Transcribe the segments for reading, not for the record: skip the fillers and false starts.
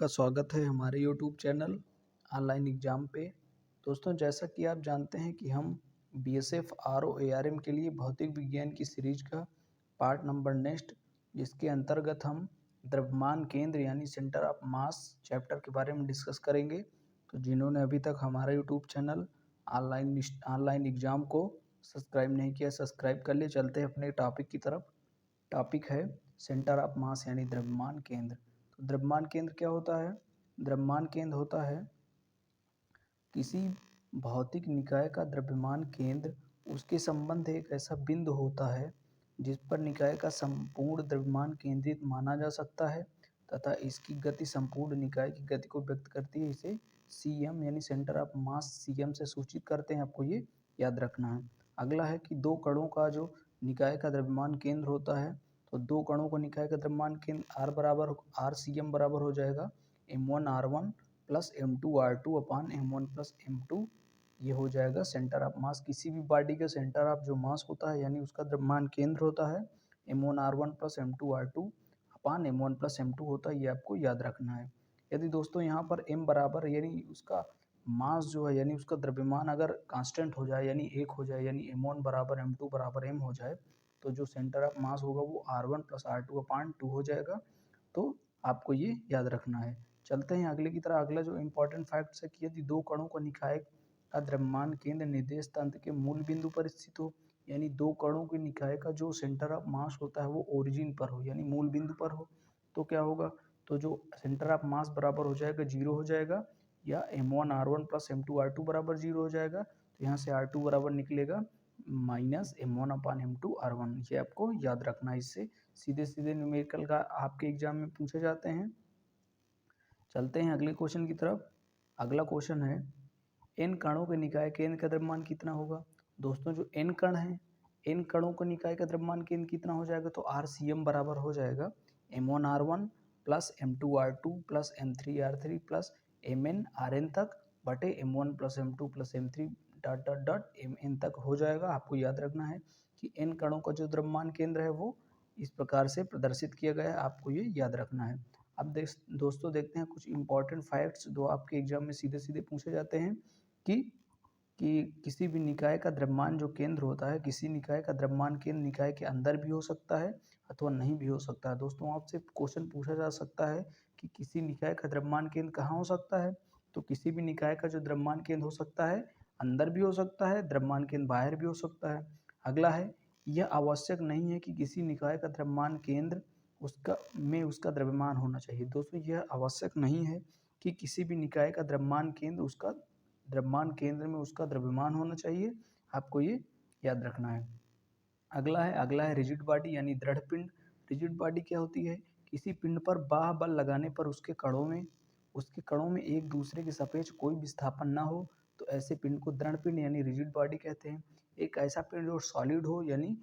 आपका स्वागत है हमारे यूट्यूब चैनल ऑनलाइन एग्ज़ाम पे। दोस्तों, जैसा कि आप जानते हैं कि हम बीएसएफ आरओ एआरएम के लिए भौतिक विज्ञान की सीरीज का पार्ट नंबर नेक्स्ट, जिसके अंतर्गत हम द्रव्यमान केंद्र यानी सेंटर ऑफ मास चैप्टर के बारे में डिस्कस करेंगे। तो जिन्होंने अभी तक हमारा यूट्यूब चैनल ऑनलाइन एग्ज़ाम को सब्सक्राइब नहीं किया, सब्सक्राइब कर लिए। चलते हैं अपने टॉपिक की तरफ। टॉपिक है सेंटर ऑफ मास यानी द्रव्यमान केंद्र। तो द्रव्यमान केंद्र क्या होता है? द्रव्यमान केंद्र होता है किसी भौतिक निकाय का द्रव्यमान केंद्र। उसके संबंध एक ऐसा बिंदु होता है जिस पर निकाय का संपूर्ण द्रव्यमान केंद्रित माना जा सकता है तथा इसकी गति संपूर्ण निकाय की गति को व्यक्त करती है। इसे सीएम यानी सेंटर ऑफ मास सीएम से सूचित करते हैं। आपको ये याद रखना है। अगला है कि दो कणों का जो निकाय का द्रव्यमान केंद्र होता है, तो दो कणों का निकाय का द्रव्यमान केंद्र आर सी एम बराबर हो जाएगा M1 R1 plus M2 R2 अपान M1 प्लस M2। ये हो जाएगा सेंटर ऑफ मास। किसी भी बॉडी का सेंटर ऑफ जो मास होता है यानी उसका द्रव्यमान केंद्र होता है M1 R1 plus M2 R2 अपान M1 प्लस M2 होता है। ये आपको याद रखना है। यदि दोस्तों यहाँ पर M बराबर यानी उसका मास जो है यानी उसका द्रव्यमान अगर कांस्टेंट हो जाए यानी एक हो जाए यानी M1 बराबर M2 बराबर M हो जाए, तो जो सेंटर ऑफ मास होगा वो R1 प्लस R2 अपान 2 हो जाएगा। तो आपको ये याद रखना है। चलते हैं अगले की तरह। अगला जो इम्पोर्टेंट फैक्ट्स है कि यदि दो कणों का निकाय का द्रव्यमान केंद्र निर्देश तंत्र के मूल बिंदु पर स्थित हो, यानी दो कणों के निकाय का जो सेंटर ऑफ मास होता है वो ओरिजिन पर हो यानी मूल बिंदु पर हो, तो क्या होगा? तो जो सेंटर ऑफ मास बराबर हो जाएगा 0 हो जाएगा, या M1 R1 plus M2 R2 बराबर 0 हो जाएगा। तो यहाँ से R2 बराबर निकलेगा माइनस M1 अपान M2 R1। ये आपको याद रखना है। इससे सीधे सीधे न्यूमेरिकल का आपके एग्जाम में पूछे जाते हैं। चलते हैं अगले क्वेश्चन की तरफ। अगला क्वेश्चन है n कणों के निकाय केंद्र का द्रव्यमान कितना होगा? दोस्तों, जो n कण है, n कणों का निकाय का द्रव्यमान केंद्र कितना हो जाएगा? तो RCM बराबर हो जाएगा M1 R1 plus M2 R2 plus M3 R3 plus MN तक बटे M1 plus M2 plus M3 dot dot dot Mn तक हो जाएगा। आपको याद रखना है कि n कणों का जो द्रव्यमान केंद्र है वो इस प्रकार से प्रदर्शित किया गया है। आपको ये याद रखना है। अब दोस्तों देखते हैं कुछ इंपॉर्टेंट फैक्ट्स जो आपके एग्जाम में सीधे सीधे पूछे जाते हैं कि किसी भी निकाय का द्रव्यमान जो केंद्र होता है, किसी निकाय का द्रव्यमान केंद्र निकाय के अंदर भी हो सकता है अथवा नहीं भी हो सकता है। दोस्तों, आपसे क्वेश्चन पूछा जा सकता है कि किसी निकाय का द्रव्यमान केंद्र कहाँ हो सकता है? तो किसी भी निकाय का जो द्रव्यमान केंद्र हो सकता है अंदर भी हो सकता है, द्रव्यमान केंद्र बाहर भी हो सकता है। अगला है, यह आवश्यक नहीं है कि किसी निकाय का द्रव्यमान केंद्र उसका द्रव्यमान होना चाहिए। दोस्तों, यह आवश्यक नहीं है कि किसी भी निकाय का द्रव्यमान केंद्र उसका द्रव्यमान केंद्र में उसका द्रव्यमान होना चाहिए। आपको ये याद रखना है। अगला है रिजिड बॉडी यानी दृढ़ पिंड। रिजिड बॉडी क्या होती है? किसी पिंड पर बाह्य बल लगाने पर उसके कणों में एक दूसरे के सापेक्ष कोई विस्थापन ना हो, तो ऐसे पिंड को दृढ़ पिंड यानी रिजिड बॉडी कहते हैं। एक ऐसा पिंड जो सॉलिड हो यानी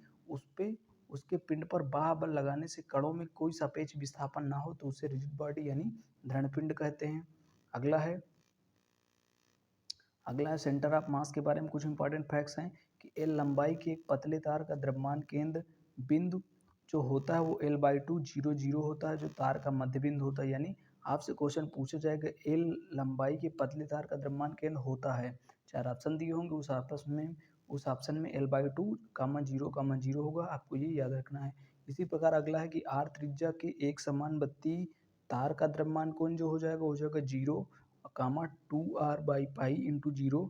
उसके पिंड पर बाह्य बल लगाने से कणों में कोई सापेक्ष विस्थापन ना हो, तो उसे रिजिड बॉडी यानी दृढ़ पिंड कहते हैं। अगला है सेंटर ऑफ मास के बारे में कुछ इंपॉर्टेंट फैक्ट्स हैं कि L लंबाई के एक पतले तार का द्रव्यमान केंद्र बिंदु जो होता है वो L/2 0 0 होता है, जो तार का मध्य बिंदु होता है। यानी आपसे क्वेश्चन पूछा जाएगा L लंबाई के पतले तार का द्रव्यमान केंद्र होता है, 4 ऑप्शन दिए होंगे, उस ऑप्शन में L/2 0 होगा। आपको ये याद रखना है। इसी प्रकार अगला है कि R त्रिज्या के एक समान बत्ती तार का द्रव्यमान कोण जो हो जाएगा 0 2R/π/0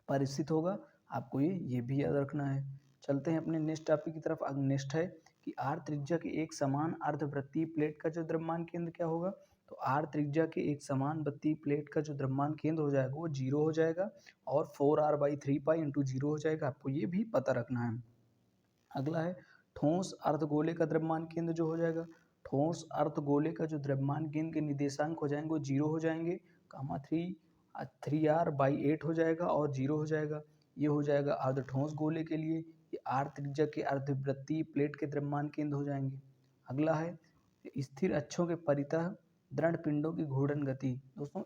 पर स्थित होगा। आपको ये भी याद रखना है। चलते हैं अपने नेक्स्ट टॉपिक की तरफ। नेक्स्ट है कि R त्रिज्या के एक समान अर्धवृत्तीय प्लेट का जो द्रव्यमान केंद्र क्या होगा? तो R त्रिज्या के एक समान वृत्तीय प्लेट का जो द्रव्यमान केंद्र हो जाएगा वो 0 हो जाएगा और 4R/3π/0 हो जाएगा। आपको ये भी पता रखना है। अगला है ठोस अर्धगोले का द्रव्यमान केंद्र जो हो जाएगा। ठोस अर्धगोले का जो द्रव्यमान केंद्र के निर्देशांक हो जाएंगे वो 0 हो जाएंगे, 3R/8 हो जाएगा और 0 हो जाएगा। ये हो जाएगा अर्धठोस गोले के लिए। ये R त्रिज्या के अर्धवृत्तीय प्लेट के द्रव्यमान केंद्र हो जाएंगे। अगला है स्थिर अक्षों के परितः दृढ़ पिंडों की घूर्णन गति। दोस्तों,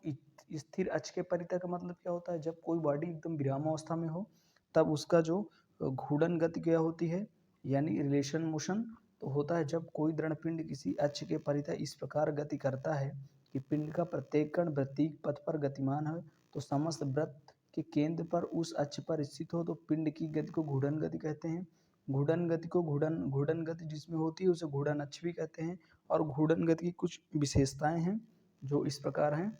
स्थिर अक्ष के परितः का मतलब क्या होता है? जब कोई बॉडी एकदम विरामावस्था में हो तब उसका जो घूर्णन गति क्या होती है यानी रिलेशन मोशन तो होता है जब कोई दृढ़ पिंड किसी अक्ष के परितः इस प्रकार गति करता है कि पिंड का प्रत्येक कण वृत्तीय पथ पर गतिमान है तो समस्त वृत्त के केंद्र पर उस अक्ष पर स्थित हो तो पिंड की गति को घूर्णन गति कहते हैं। घूर्णन गति को घूर्णन गति जिसमें होती है उसे घूर्णन अक्ष भी कहते हैं। और घूर्णन गति की कुछ विशेषताएं हैं जो इस प्रकार हैं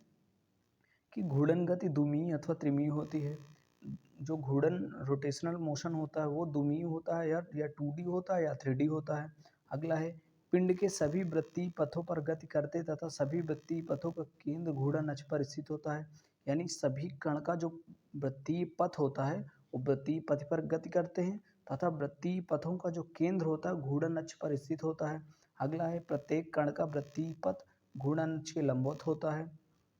कि घूर्णन गति द्विमीय अथवा त्रिमीय होती है। जो घूर्णन रोटेशनल मोशन होता है वो द्विमीय होता है या 2D होता है या 3D होता है। अगला है पिंड के सभी वृत्तीय पथों पर गति करते तथा सभी वृत्तीय पथों का केंद्र घूर्णन अक्ष पर स्थित होता है। यानी सभी कण का जो वृत्तीय पथ होता है वो वृत्तीय पथ पर गति करते हैं तथा वृत्तीय पथों का जो केंद्र होता है घूर्णन अक्ष पर स्थित होता है। अगला है प्रत्येक कण का वृत्तीय पथ घूर्णन अक्ष के लंबवत होता है।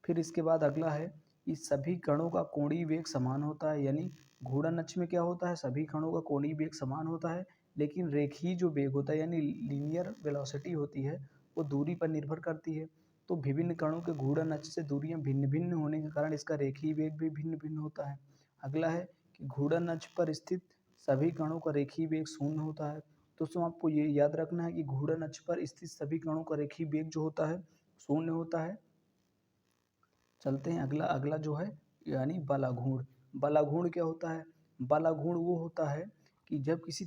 फिर इसके बाद अगला है कि सभी कणों का कोणीय वेग समान होता है। यानी घूर्णन अक्ष में क्या होता है, सभी कणों का कोणीय वेग समान होता है, लेकिन रेखीय जो वेग होता है यानी लीनियर वेलोसिटी होती है वो दूरी पर निर्भर करती है। तो विभिन्न कणों के घूर्णन अक्ष से दूरियां भिन्न भिन्न होने के कारण इसका रेखीय वेग भी भिन्न भिन्न होता है। अगला है कि घूर्णन अक्ष पर स्थित सभी कणों का रेखीय वेग शून्य होता है। दोस्तों आपको ये याद रखना है कि घूर्णन अक्ष पर स्थित सभी कणों का रेखीय वेग जो होता है शून्य होता है। चलते हैं अगला अगला जो है यानी बलाघूर्ण। बलाघूर्ण क्या होता है? बलाघूर्ण वो होता है कि जब किसी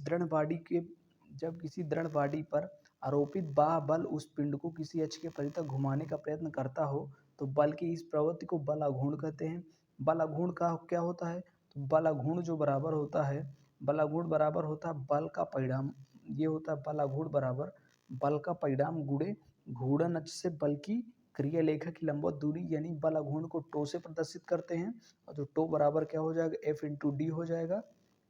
दृढ़ बॉडी पर आरोपित बाह्य बल उस पिंड को किसी अक्ष के परितः घुमाने का प्रयत्न करता हो तो बल की इस प्रवृत्ति को बलाघूर्ण कहते हैं। बलाघूर्ण का क्या होता है? तो बलाघूर्ण जो बराबर होता है, बलाघूर्ण बराबर होता है बल का परिणाम। ये होता है बलाघूर्ण बराबर बल का परिणाम गुणे घूर्णन अक्ष से बल की क्रिया लेखा की लंबवत दूरी यानी बलाघूर्ण को टो से प्रदर्शित करते हैं। और जो टो बराबर क्या हो जाएगा, एफ इंटू डी हो जाएगा।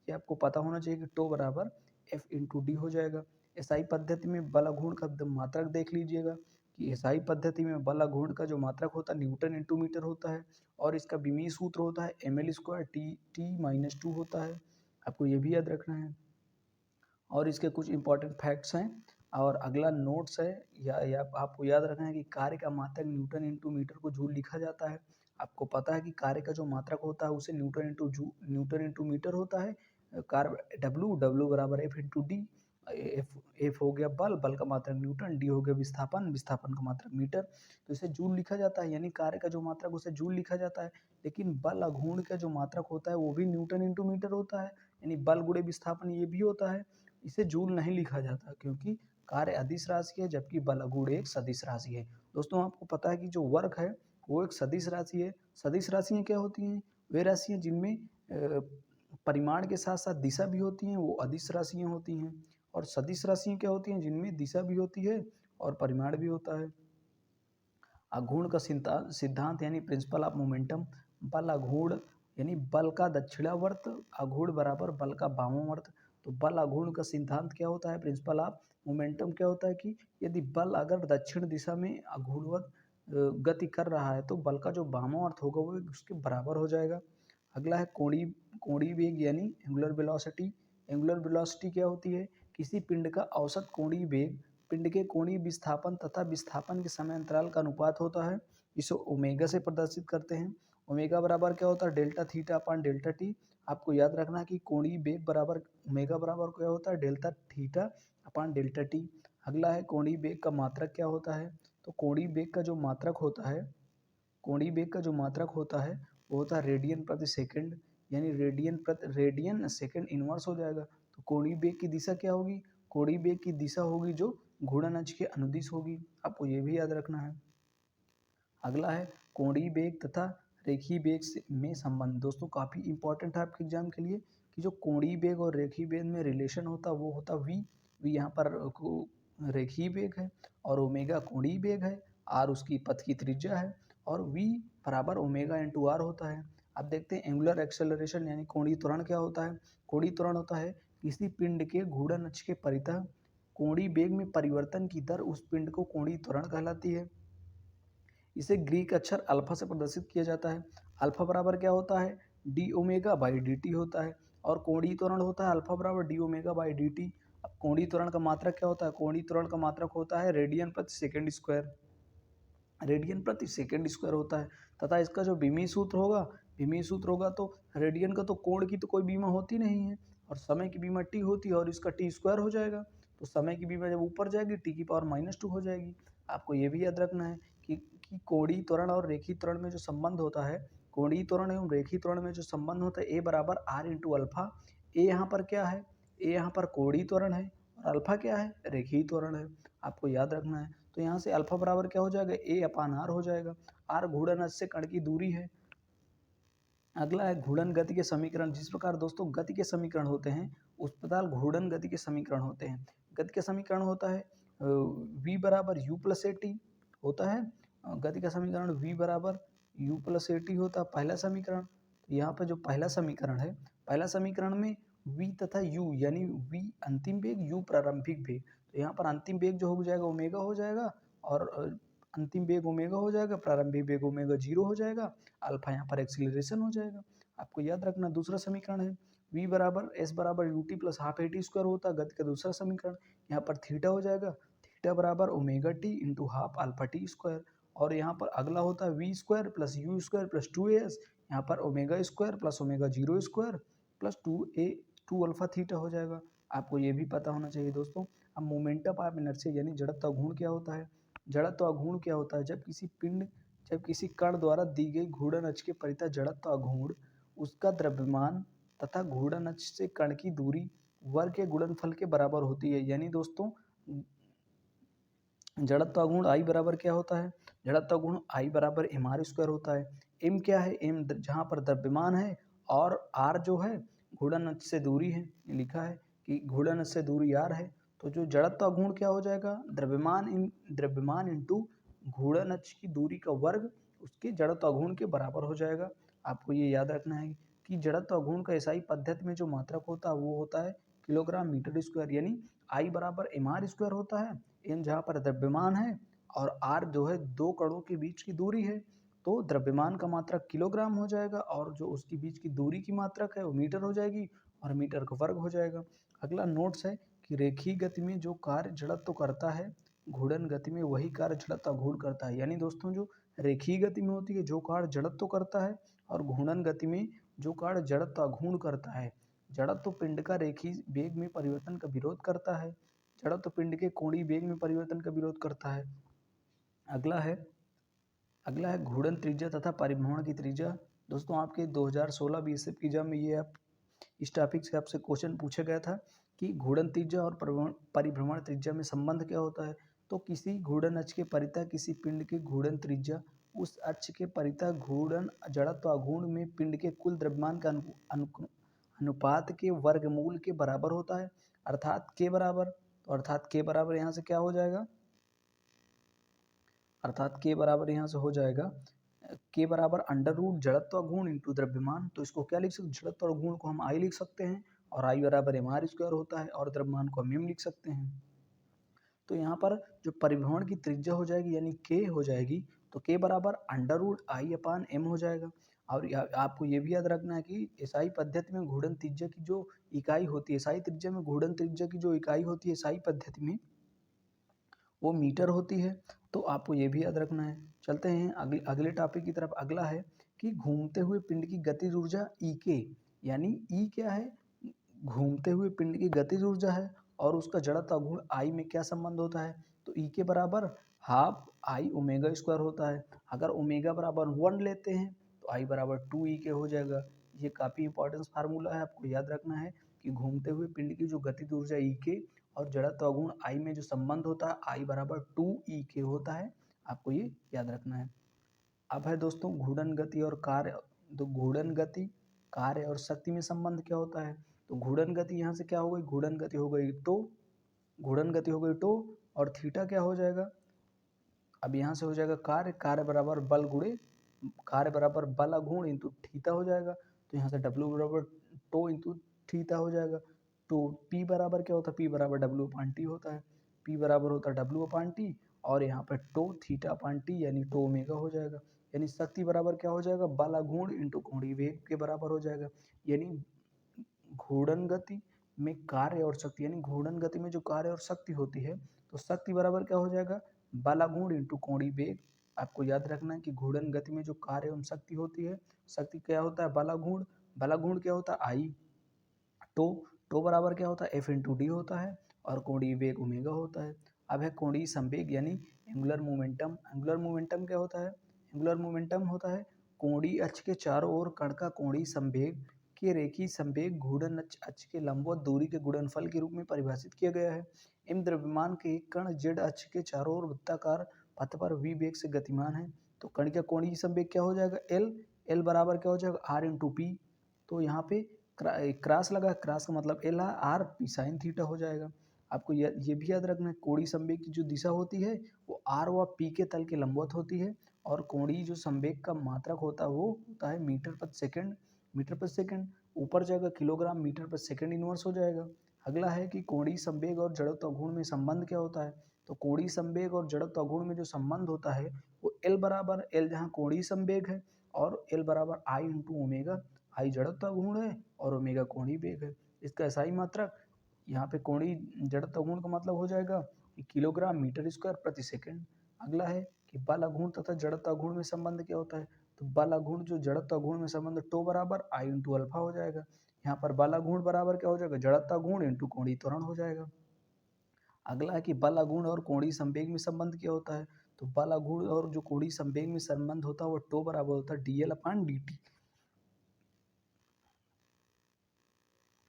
ये आपको पता होना चाहिए कि टो बराबर एफ इंटू डी हो जाएगा। एसआई पद्धति में बलाघूर्ण का मात्रक देख लीजिएगा कि एसआई पद्धति में बलाघूर्ण का जो मात्रक होता है न्यूटन इंटू मीटर होता है और इसका विमीय सूत्र होता है ml स्क्वायर टी-2 होता है। आपको ये भी याद रखना है। और इसके कुछ इंपॉर्टेंट फैक्ट्स हैं और अगला नोट्स है या आपको याद रखना है कि कार्य का मात्रक न्यूटन इंटू मीटर को जूल लिखा जाता है। आपको पता है कि कार्य का जो मात्रक होता है उसे न्यूटन इंटू मीटर होता है। डब्ल्यू बराबर एफ इंटू डी। एफ हो गया बल का मात्रक न्यूटन, डी हो गया विस्थापन का मात्रक मीटर। तो इसे जूल लिखा जाता है यानी कार्य का जो मात्रक उसे जूल लिखा जाता है। लेकिन बल अघूर्ण का जो मात्रक होता है वो भी न्यूटन इंटू मीटर होता है यानी बल गुणे विस्थापन ये भी होता है। इसे जूल नहीं लिखा जाता क्योंकि कार्य अदिश राशि है जबकि बल अगुण एक सदिश राशि है। दोस्तों आपको पता है कि जो वर्क है वो एक सदिश राशि है। सदिश राशियाँ क्या होती हैं? वे राशियाँ जिनमें परिमाण के साथ साथ दिशा भी होती हैं वो अदिश राशियाँ होती हैं। और सदिश राशियाँ क्या होती हैं? जिनमें दिशा भी होती है और परिमाण भी होता है। आघूर्ण का सिद्धांत यानी प्रिंसिपल ऑफ मोमेंटम। बल आघूर्ण यानी बल का दक्षिणावर्त आघूर्ण बराबर बल का वामावर्त। तो बल आघूर्ण का सिद्धांत क्या होता है? प्रिंसिपल ऑफ मोमेंटम क्या होता है कि यदि बल अगर दक्षिण दिशा में आघूर्णवत गति कर रहा है तो बल का जो वामावर्त होगा वो उसके बराबर हो जाएगा। अगला है कोणीय वेग यानी एंगुलर वेलोसिटी। एंगुलर वेलोसिटी क्या होती है? किसी पिंड का औसत कोणीय वेग पिंड के कोणीय विस्थापन तथा विस्थापन के समय अंतराल का अनुपात होता है। इसे ओमेगा से प्रदर्शित करते हैं। ओमेगा बराबर क्या होता है? Delta theta upon delta T. आपको याद रखना है कि कोणीय वेग बराबर ओमेगा बराबर क्या होता है? Delta theta upon delta T. अगला है कोणीय वेग का मात्रक क्या होता है? तो कोणीय वेग का जो मात्रक होता है, कोणीय वेग का जो मात्रक होता है वो होता है रेडियन प्रति सेकंड यानी रेडियन सेकंड इनवर्स हो जाएगा। तो कोणीय वेग की दिशा क्या होगी? कोणीय वेग की दिशा होगी जो घूर्णन अक्ष के अनुदिश होगी। आपको ये भी याद रखना है। अगला है कोणीय वेग तथा रेखीय वेग में संबंध। दोस्तों काफ़ी इंपॉर्टेंट है आपके एग्जाम के लिए कि जो कोणीय वेग और रेखीय वेग में रिलेशन होता है वो होता वी। वी यहाँ पर रेखीय वेग है और ओमेगा कोणीय वेग है, आर उसकी पथ की त्रिज्या है और वी बराबर ओमेगा इंटू आर होता है। अब देखते हैं एंगुलर एक्सेलरेशन यानी कोणीय त्वरण क्या होता है? कोणीय त्वरण होता है किसी पिंड के घूर्णन अक्ष के परितः कोणीय वेग में परिवर्तन की दर उस पिंड को कोणीय त्वरण कहलाती है। इसे ग्रीक अक्षर अल्फा से प्रदर्शित किया जाता है। अल्फा बराबर क्या होता है? D omega by D T होता है और कोणीय त्वरण होता है अल्फा बराबर D omega by D T. अब कोणीय त्वरण का मात्रक क्या होता है? कोणीय त्वरण का मात्रक होता है रेडियन प्रति सेकंड स्क्वायर। रेडियन प्रति सेकंड स्क्वायर होता है तथा इसका जो विमीय सूत्र होगा तो रेडियन का तो कोण की तो कोई बीमा होती नहीं है और समय की बीमा टी होती है और इसका टी स्क्वायर हो जाएगा। तो समय की बीमा जब ऊपर जाएगी टी की पावर -2 हो जाएगी। आपको ये भी याद रखना है कि कि कोणीय त्वरण और रेखीय त्वरण में जो संबंध होता है, कोणीय त्वरण एवं रेखीय त्वरण में जो संबंध होता है ए बराबर आर इंटू अल्फा। ए यहाँ पर क्या है, ए यहाँ पर कोणीय त्वरण है और अल्फा क्या है, रेखीय त्वरण है, आपको याद रखना है। तो यहाँ से अल्फा बराबर क्या हो जाएगा, ए अपान आर हो जाएगा। आर घूर्णन अक्ष से कण की दूरी है। अगला है घूर्णन गति के समीकरण। जिस प्रकार दोस्तों गति के समीकरण होते हैं उस प्रकार घूर्णन गति के समीकरण होते हैं। गति का समीकरण होता है v बराबर u प्लस ए टी होता है। गति का समीकरण v बराबर u प्लस ए टी होता है पहला समीकरण। तो यहाँ पर जो पहला समीकरण है, पहला समीकरण में v तथा u यानी v अंतिम वेग, u प्रारंभिक वेग। तो यहाँ पर अंतिम वेग जो हो जाएगा ओमेगा हो जाएगा और अंतिम वेग ओमेगा हो जाएगा, प्रारंभिक वेग ओमेगा 0 हो जाएगा, अल्फा यहाँ पर एक्सीलरेशन हो जाएगा। आपको याद रखना दूसरा समीकरण है v बराबर s बराबर U T plus half A T square होता है। गति का दूसरा समीकरण, यहाँ पर थीटा हो जाएगा, थीटा बराबर omega t into half alpha t square. और यहाँ पर अगला होता है v square plus u square plus 2as, यहाँ पर omega square plus omega 0 square plus 2 alpha theta हो जाएगा। आपको ये भी पता होना चाहिए दोस्तों। अब मोमेंटम ऑफ इनर्शिया यानी जड़त्व घूर्ण क्या होता है। जड़त्व घूर्ण क्या होता है, जब किसी कण द्वारा दी गई घूर्णन अक्ष के परितः जड़त्व घूर्ण उसका द्रव्यमान तथा घूर्णन अक्ष से कण की दूरी वर्ग के गुणनफल के बराबर होती है। यानी दोस्तों जड़त्व घूर्ण आई बराबर क्या होता है, जड़त्व घूर्ण आई बराबर एम आर स्क्वायर होता है। एम क्या है, एम जहाँ पर द्रव्यमान है और आर जो है घूर्णन अक्ष से दूरी है, लिखा है कि घूर्णन अक्ष से दूरी आर है। तो जो जड़त्व घूर्ण क्या हो जाएगा, द्रव्यमान इंटू घूर्णन अक्ष की दूरी का वर्ग उसके जड़त्व घूर्ण के बराबर हो जाएगा। आपको ये याद रखना है कि जड़त्व घूर्ण का एसआई पद्धति में जो मात्रक होता है वो होता है किलोग्राम मीटर स्क्वायर, यानी आई बराबर एम आर स्क्वायर होता है। एम जहाँ पर द्रव्यमान है और आर जो है दो कणों के बीच की दूरी है, तो द्रव्यमान का मात्रक किलोग्राम हो जाएगा और जो उसके बीच की दूरी की मात्रक है वो मीटर हो जाएगी और मीटर का वर्ग हो जाएगा। अगला नोट्स है कि रेखीय गति में जो कार्य जड़त्व करता है घूर्णन गति में वही कार्य जड़त्व घूर्ण करता है। यानी दोस्तों जो रेखीय गति में होती है जो कार्य जड़त्व करता है और घूर्णन गति में जो कार्य जड़त्व घूर्ण करता है। जड़त्व पिंड का रेखीय वेग में परिवर्तन का विरोध करता है, जड़त्व पिंड के कोणीय वेग में परिवर्तन का विरोध करता है। अगला है घूर्णन त्रिज्या तथा परिभ्रमण की त्रिज्या। दोस्तों आपके 2016 बीएसएफ की एग्जाम में ये आप इस टॉपिक से आपसे क्वेश्चन पूछा गया था कि घूर्णन त्रिज्या और परिभ्रमण त्रिज्या में संबंध क्या होता है। तो किसी घूर्णन अक्ष के परितः किसी पिंड की घूर्णन त्रिज्या उस अक्ष के परितः घूर्णन जड़त्व घूर्ण में पिंड के कुल द्रव्यमान का अनुपात के वर्गमूल के बराबर होता है, अर्थात के बराबर। तो अर्थात के बराबर यहाँ से क्या हो जाएगा, अर्थात के बराबर यहाँ से हो जाएगा के बराबर अंडर रूट जड़त्व घूर्ण इंटू द्रव्यमान। तो इसको क्या लिख सकते, जड़त्व घूर्ण को हम आई लिख सकते हैं और आई बराबर एम आर स्क्वायर होता है और द्रव्यमान को हम एम लिख सकते हैं। तो यहाँ पर जो परिभ्रमण की त्रिज्या हो जाएगी यानी के हो जाएगी, तो के बराबर under root I upon M हो जाएगा। और आपको ये भी याद रखना है कि एसआई पद्धति में घूर्णन त्रिज्या की जो इकाई होती है, एसआई त्रिज्या में घूर्णन त्रिज्या की जो इकाई होती है एसआई पद्धति में वो मीटर होती है। तो आपको ये भी याद रखना है। चलते हैं अगले टॉपिक की तरफ। अगला है कि घूमते हुए पिंड की गतिज ऊर्जा ई के, यानी ई क्या है, घूमते हुए पिंड की गतिज ऊर्जा है और उसका जड़त्व घूर्ण आई में क्या संबंध होता है। तो ई के बराबर हाफ आई ओमेगा स्क्वायर होता है। अगर ओमेगा बराबर 1 लेते हैं तो आई बराबर 2 ई के हो जाएगा। ये काफ़ी इंपॉर्टेंट फार्मूला है, आपको याद रखना है कि घूमते हुए पिंड की जो गतिज ऊर्जा ई के और जड़त्व घूर्ण आई में जो संबंध होता है आई बराबर 2 ई के होता है। आपको ये याद रखना है। अब है दोस्तों घूर्णन गति और कार्य। तो घूर्णन गति, कार्य और शक्ति में संबंध क्या होता है। तो घूर्णन गति यहाँ से क्या हो गई, घूर्णन गति हो गई टो, घूर्णन गति हो गई टो और थीटा क्या हो जाएगा, अब यहाँ से हो जाएगा कार्य, कार्य बराबर बल गुणे, कार्य बराबर बल गुण इंटू थीटा हो जाएगा। तो यहाँ से डब्ल्यू बराबर टो इंटू थीटा हो जाएगा। तो पी बराबर क्या होता है, पी बराबर डब्ल्यू अपान टी होता है, पी बराबर होता है डब्ल्यू अपान टी और यहाँ पर टो थीटा अपान टी यानी टो ओमेगा हो जाएगा। यानी शक्ति बराबर क्या हो जाएगा, बल गुण इंटू कोणीय वेग के बराबर हो जाएगा। यानी घूर्णन गति में कार्य और शक्ति, यानी घूर्णन गति में जो कार्य और शक्ति होती है तो शक्ति बराबर क्या हो जाएगा, बल गुण इंटू कोणीय वेग। आपको याद रखना है कि घूर्णन गति में जो कार्य एवं शक्ति होती है, शक्ति क्या होता है बल गुण, बल गुण क्या होता है आई, टो बराबर क्या होता है एफ इंटू डी होता है और कोणीय वेग ओमेगा होता है। अब है कोणीय संवेग यानी एंगुलर मोमेंटम। एंगुलर मोमेंटम क्या होता है? एंगुलर मोमेंटम होता है कोणीय अक्ष के चारों ओर कण का कोणीय संवेग के रेखीय संवेग घूर्णन अक्ष के लंबवत दूरी के गुणनफल के रूप में परिभाषित किया गया है। इन द्रव्यमान के एक कण z अक्ष के चारों ओर वृत्ताकार पथ पर v वेग से गतिमान है, तो कण का कोणीय संवेग क्या हो जाएगा? l बराबर क्या हो जाएगा? r into P. तो यहाँ पे क्रॉस लगा, क्रॉस का मतलब l r p sine theta हो जाएगा। आपको ये भी याद रखना है कोणीय संवेग की जो दिशा होती है वो r व p के तल के लंबवत होती है, और कोणीय जो संवेग का मात्रक होता है वो होता है मीटर प्रति सेकंड। मीटर प्रति सेकंड ऊपर जाएगा किलोग्राम मीटर प्रति सेकंड इनवर्स हो जाएगा। अगला है कि कोणीय संवेग और जड़त्व घूर्ण में संबंध क्या होता है? तो कोणीय संवेग और जड़त्व घूर्ण में जो संबंध होता है वो L बराबर L जहाँ कोणीय संवेग है और L बराबर I इंटू ओमेगा। I जड़त्व घूर्ण है और ओमेगा कोणीय वेग है। इसका SI मात्रक यहाँ पे कोणीय जड़त्व घूर्ण का मतलब हो जाएगा कि किलोग्राम मीटर स्क्वायर प्रति सेकंड। अगला है कि बल घूर्ण तथा जड़त्व घूर्ण में संबंध क्या होता है? तो बल घूर्ण जो जड़त्व घूर्ण में संबंध टो बराबर I इंटू अल्फा हो जाएगा। यहाँ पर बल घूर्ण बराबर क्या हो जाएगा? जड़त्व घूर्ण इंटू कोणीय त्वरण हो जाएगा। अगला है कि बल घूर्ण और कोणीय संवेग में संबंध क्या होता है? तो बल घूर्ण और जो कोणीय संवेग में संबंध होता है वो टो बराबर होता है dl अपॉन dt।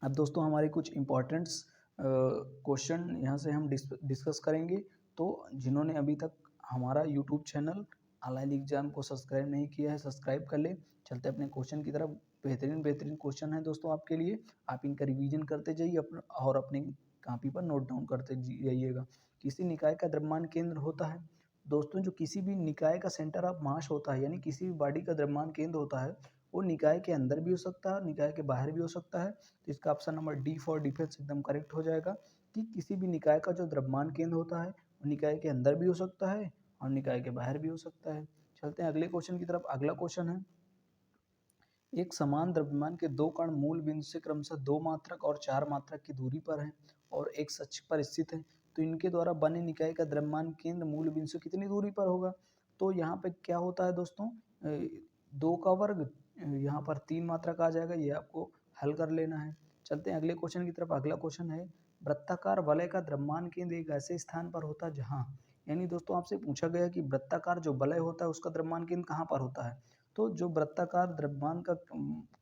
अब दोस्तों हमारे कुछ इंपॉर्टेंट्स क्वेश्चन यहाँ से हम डिस्कस करेंगे। तो जिन्होंने अभी तक हमारा यूट्यूब चैनल ऑनलाइन एग्जाम को सब्सक्राइब नहीं किया है, सब्सक्राइब कर ले। चलते अपने क्वेश्चन की तरफ। बेहतरीन बेहतरीन क्वेश्चन है दोस्तों आपके लिए, आप इनका रिवीजन करते जाइए और अपनी कॉपी पर नोट डाउन करते जाइएगा। किसी निकाय का द्रव्यमान केंद्र होता है दोस्तों, जो किसी भी निकाय का सेंटर ऑफ मास होता है, यानी किसी भी बॉडी का द्रव्यमान केंद्र होता है, वो निकाय के अंदर भी हो सकता है, निकाय के बाहर भी हो सकता है। तो इसका option number D for defence एकदम करेक्ट हो जाएगा कि किसी भी निकाय का जो द्रव्यमान केंद्र होता है वो निकाय के अंदर भी हो सकता है और निकाय के बाहर भी हो सकता है। चलते हैं अगले क्वेश्चन की तरफ। अगला क्वेश्चन है, एक समान द्रव्यमान के दो कण मूल बिंदु से क्रमशः 2 मात्रक और 4 मात्रक की दूरी पर हैं और एक अक्ष पर स्थित है, तो इनके द्वारा बने निकाय का द्रव्यमान केंद्र मूल बिंदु से कितनी दूरी पर होगा? तो यहाँ पे क्या होता है दोस्तों, 2 का वर्ग, यहाँ पर 3 मात्रक आ जाएगा, ये आपको हल कर लेना है। चलते हैं अगले क्वेश्चन की तरफ। अगला क्वेश्चन है, वृत्ताकार वलय का द्रव्यमान केंद्र एक ऐसे स्थान पर होता है जहाँ, यानी दोस्तों आपसे पूछा गया कि वृत्ताकार जो वलय होता है उसका द्रव्यमान केंद्र कहाँ पर होता है? तो जो वृत्ताकार द्रव्यमान का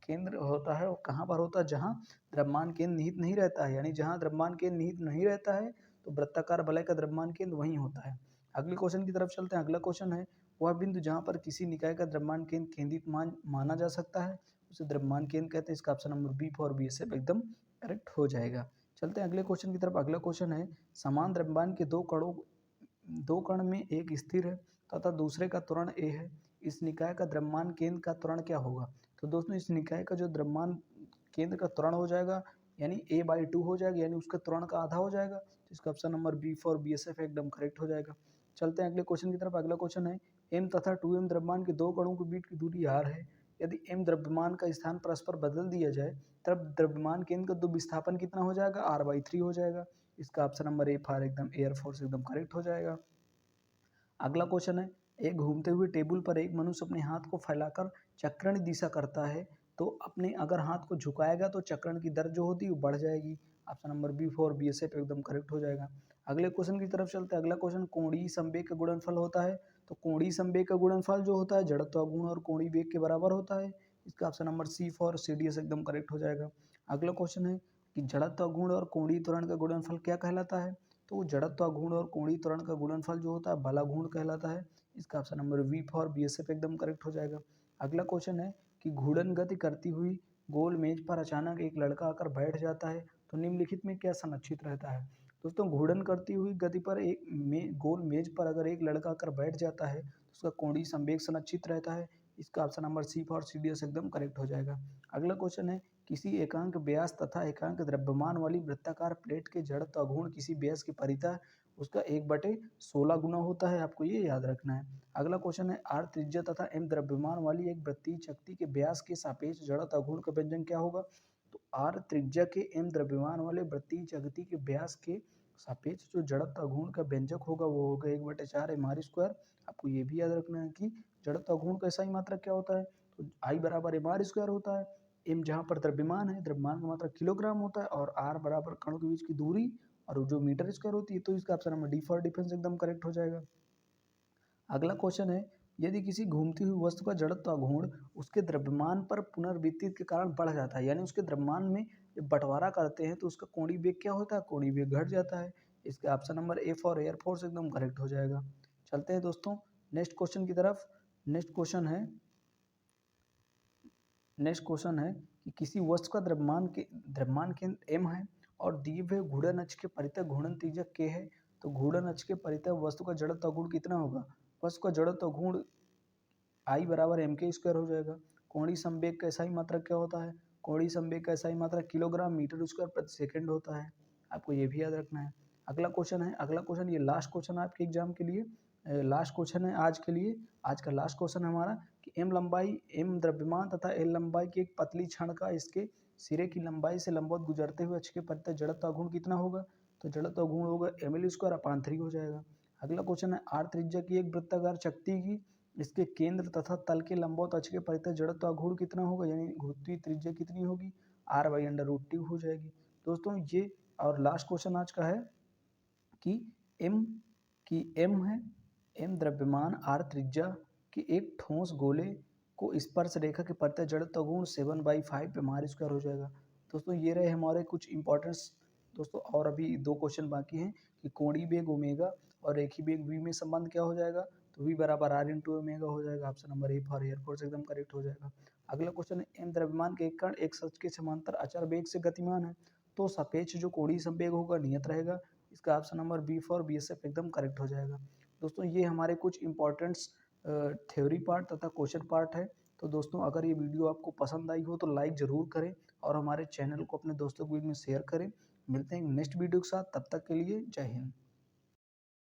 केंद्र होता है वो कहाँ पर होता है? जहाँ द्रव्यमान केंद्र निहित नहीं रहता है, यानी जहाँ द्रव्यमान केंद्र निहित नहीं रहता है तो वृत्ताकार वलय का द्रव्यमान केंद्र वहीं होता है। अगले क्वेश्चन की तरफ चलते हैं। अगला क्वेश्चन है, वह बिंदु जहाँ पर किसी निकाय का द्रव्यमान केंद्र केंद्रित माना जा सकता है उसे द्रव्यमान केंद्र कहते हैं। इसका option number B for B S F एकदम करेक्ट हो जाएगा। चलते हैं अगले क्वेश्चन की तरफ। अगला क्वेश्चन है, समान द्रव्यमान के दो कण में एक स्थिर है तथा दूसरे का त्वरण ए है, इस निकाय का द्रव्यमान केंद्र का त्वरण क्या होगा? तो दोस्तों इस निकाय का जो द्रव्यमान केंद्र का त्वरण हो जाएगा यानी a/2 हो जाएगा, यानी उसका त्वरण का आधा हो जाएगा। तो इसका option number B for B S F एकदम करेक्ट हो जाएगा। चलते हैं अगले क्वेश्चन की तरफ। अगला क्वेश्चन है, m तथा 2m द्रव्यमान के दो कणों के बीच की दूरी r है, यदि m द्रव्यमान का स्थान परस्पर बदल दिया जाए तब द्रव्यमान केंद्र का विस्थापन कितना हो जाएगा? r/3 हो जाएगा। इसका ऑप्शन नंबर ए फॉर एकदम एयरफोर्स एकदम करेक्ट हो जाएगा। अगला क्वेश्चन है, एक घूमते हुए टेबल पर एक मनुष्य अपने हाथ को फैलाकर चक्रण दिशा करता है, तो अपने अगर हाथ को झुकाएगा तो चक्रण की दर जो होती है वो बढ़ जाएगी। Option number B for B S F एकदम करेक्ट हो जाएगा। अगले क्वेश्चन की तरफ चलते हैं। अगला क्वेश्चन कोणीय संवेग का गुणनफल होता है, तो कोणीय संवेग का गुणनफल जो होता है जड़त्व गुण और कोणीय वेग के बराबर होता है। इसका option number C for C D S एकदम करेक्ट हो जाएगा। अगला क्वेश्चन है कि जड़त्व गुण और कोणीय त्वरण का गुणनफल क्या कहलाता है? तो जड़त्व गुण और कोणीय त्वरण का गुणनफल जो होता है बला गुण कहलाता है। इसका option number B for B S F एकदम करेक्ट हो जाएगा। अगला क्वेश्चन है कि घूर्णन गति करती हुई गोल मेज पर अचानक एक लड़का आकर बैठ जाता है, तो निम्नलिखित में क्या संरक्षित रहता है? दोस्तों घूर्णन करती हुई गति पर गोल मेज पर अगर एक लड़का आकर बैठ जाता है तो उसका कोणीय संवेग संरक्षित रहता है। इसका option number C for C D S एकदम करेक्ट हो जाएगा। अगला क्वेश्चन है, किसी एकांक व्यास तथा एकांक द्रव्यमान वाली वृत्ताकार प्लेट के जड़त्व घूर्ण किसी व्यास की परितः उसका 1/16 गुना होता है, आपको ये याद रखना है। अगला क्वेश्चन है, आर त्रिज्या तथा एम द्रव्यमान वाली एक वृत्तीय चकती के व्यास के सापेक्ष जड़त्व घूर्ण का व्यंजक क्या होगा? तो आर त्रिज्या के एम द्रव्यमान वाले वृत्तीय चकती के व्यास के सापेक्ष जो जड़त्व घूर्ण का व्यंजक होगा वो होगा 1/4 एम आर स्क्वायर। आपको ये भी याद रखना है कि जड़त्व घूर्ण का SI मात्रक क्या होता है? तो आई बराबर एम आर स्क्वायर होता है। एम जहाँ पर द्रव्यमान है, द्रव्यमान का मात्रक किलोग्राम होता है, और आर बराबर कणों के बीच की दूरी और जो मीटर स्क्वायर होती है, तो इसका option number D for defence एकदम करेक्ट हो जाएगा। अगला क्वेश्चन है, यदि किसी घूमती हुई वस्तु का जड़त्व गुण उसके द्रव्यमान पर पुनर्वितरित के कारण बढ़ जाता है, यानी उसके द्रव्यमान में जब बंटवारा करते हैं तो उसका कोणीय वेग क्या होता है, कोणीय वेग घट जाता है। इसका option number A for air force एकदम करेक्ट हो जाएगा। चलते हैं दोस्तों नेक्स्ट क्वेश्चन की तरफ। नेक्स्ट क्वेश्चन है कि किसी वस्तु का द्रव्यमान केंद्र m है और दिए हुए घूर्णन अक्ष के परितः घूर्णन त्रिज्या k है, तो घूर्णन अक्ष के परितः वस्तु का जड़त्व गुण कितना होगा? वस्तु का जड़त्व गुण I बराबर एम के स्क्वायर हो जाएगा। कोणीय संवेग का एसआई मात्रक क्या होता है? कोणीय संवेग का एसआई मात्रक किलोग्राम मीटर स्क्वायर प्रति सेकंड होता है। आपको ये भी याद रखना है। अगला क्वेश्चन ये लास्ट क्वेश्चन है आपके एग्जाम के लिए, लास्ट क्वेश्चन है आज के लिए। आज का लास्ट क्वेश्चन है हमारा कि एम द्रव्यमान तथा एल लंबाई की एक पतली छड़ का इसके सिरे की लंबाई से लंबवत गुजरते हुए अक्ष के परितः जड़त्व गुण कितना होगा? तो जड़त्व गुण होगा ml स्क्वायर अपॉन 3 हो जाएगा। अगला क्वेश्चन है आर त्रिज्या की एक वृत्ताकार चकती की इसके केंद्र तथा तल के लंबवत अक्ष के परितः जड़त्व गुण कितना होगा, यानी घूर्णी त्रिज्या कितनी होगी? r/√2 हो जाएगी। दोस्तों ये और लास्ट क्वेश्चन आज का है कि m है, m द्रव्यमान r त्रिज्या की एक ठोस गोले को स्पर्श रेखा के परितः जड़त्व गुण 7/5 पे मार स्क्वायर हो जाएगा। दोस्तों ये रहे हमारे कुछ इंपॉर्टेंट्स दोस्तों, और अभी 2 क्वेश्चन बाकी हैं कि कोणीय वेग ओमेगा और रेखीय वेग v में संबंध क्या हो जाएगा? तो v बराबर r इंटू ओमेगा हो जाएगा। Option number A for air force एकदम करेक्ट हो जाएगा। अगला क्वेश्चन है m द्रव्यमान के एक कण एक सच के समांतर अचर वेग से गतिमान है, तो सापेक्ष जो कोणीय संवेग होगा नियत रहेगा। इसका option number B for BSF एकदम करेक्ट हो जाएगा। दोस्तों ये हमारे कुछ इंपॉर्टेंट्स थ्योरी पार्ट तथा क्वेश्चन पार्ट है। तो दोस्तों अगर ये वीडियो आपको पसंद आई हो तो लाइक ज़रूर करें और हमारे चैनल को अपने दोस्तों के बीच में शेयर करें। मिलते हैं नेक्स्ट वीडियो के साथ, तब तक के लिए जय हिंद।